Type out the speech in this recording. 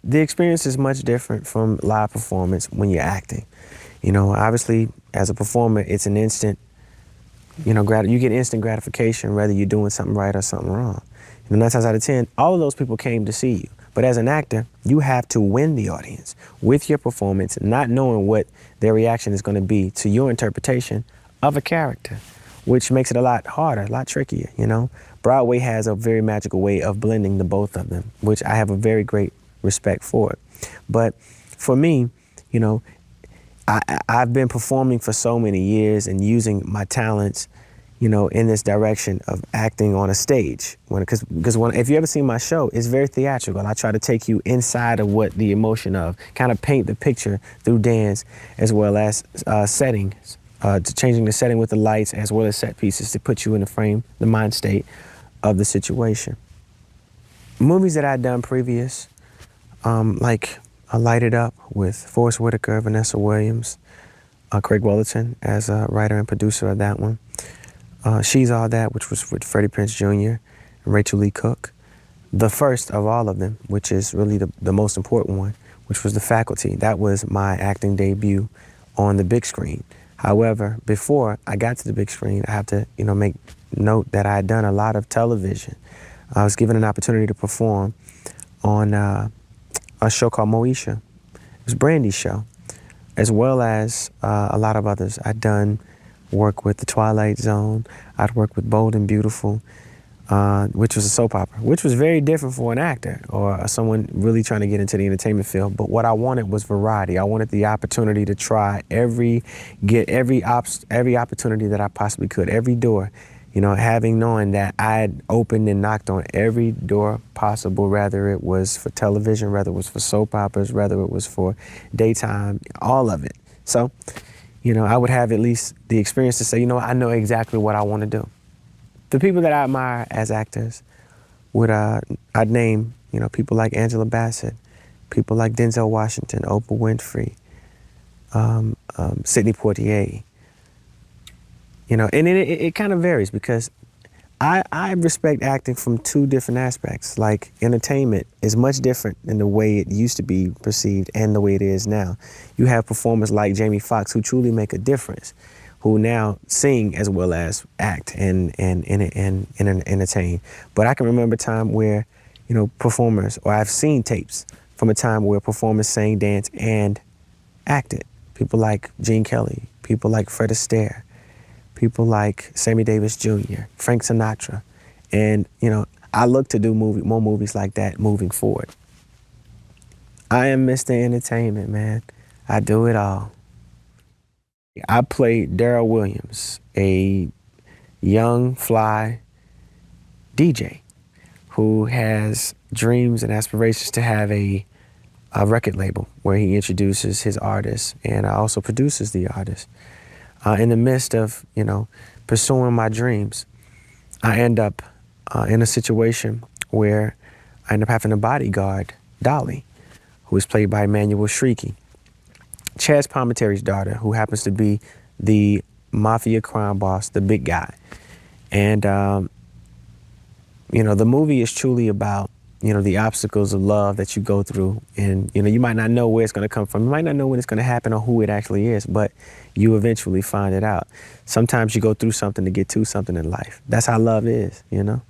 the experience is much different from live performance when you're acting. You know, obviously, as a performer, it's an instant, you know, you get instant gratification whether you're doing something right or something wrong. You know, 9 times out of 10, all of those people came to see you. But as an actor, you have to win the audience with your performance, not knowing what their reaction is going to be to your interpretation of a character, which makes it a lot harder, a lot trickier, you know. Broadway has a very magical way of blending the both of them, which I have a very great respect for it. But for me, you know, I've been performing for so many years and using my talents, you know, in this direction of acting on a stage. Because if you ever seen my show, it's very theatrical. I try to take you inside of what the emotion of, kind of paint the picture through dance as well as settings, to changing the setting with the lights as well as set pieces to put you in the frame, the mind state of the situation. Movies that I'd done previous, like I Light It Up with Forest Whitaker, Vanessa Williams, Craig Wellerton as a writer and producer of that one. She's All That, which was with Freddie Prinze Jr. and Rachel Lee Cook. The first of all of them, which is really the most important one, which was The Faculty. That was my acting debut on the big screen. However, before I got to the big screen, I have to, you know, make note that I had done a lot of television. I was given an opportunity to perform on a show called Moesha. It was Brandy's show, as well as a lot of others. I'd done work with The Twilight Zone. I'd worked with Bold and Beautiful, which was a soap opera, which was very different for an actor or someone really trying to get into the entertainment field. But what I wanted was variety. I wanted the opportunity to try every opportunity that I possibly could, every door. You know, knowing that I had opened and knocked on every door possible, whether it was for television, whether it was for soap operas, whether it was for daytime, all of it. So, you know, I would have at least the experience to say, you know, I know exactly what I want to do. The people that I admire as actors I'd name, you know, people like Angela Bassett, people like Denzel Washington, Oprah Winfrey, Sidney Poitier. You know, and it kind of varies because I respect acting from two different aspects. Like entertainment is much different than the way it used to be perceived and the way it is now. You have performers like Jamie Foxx who truly make a difference, who now sing as well as act and entertain. But I can remember a time where, you know, performers, or I've seen tapes from a time where performers sang, danced, and acted. People like Gene Kelly, people like Fred Astaire, people like Sammy Davis Jr., Frank Sinatra. And, you know, I look to do more movies like that moving forward. I am Mr. Entertainment, man. I do it all. I played Darrell Williams, a young, fly DJ who has dreams and aspirations to have a record label where he introduces his artists and also produces the artists. In the midst of, you know, pursuing my dreams, I end up in a situation where I end up having a bodyguard, Dolly, who is played by Emmanuel Shrieky, Chaz Palminteri's daughter, who happens to be the mafia crime boss, the big guy. And, you know, the movie is truly about, you know, the obstacles of love that you go through. And, you know, you might not know where it's going to come from. You might not know when it's going to happen or who it actually is, but you eventually find it out. Sometimes you go through something to get to something in life. That's how love is, you know?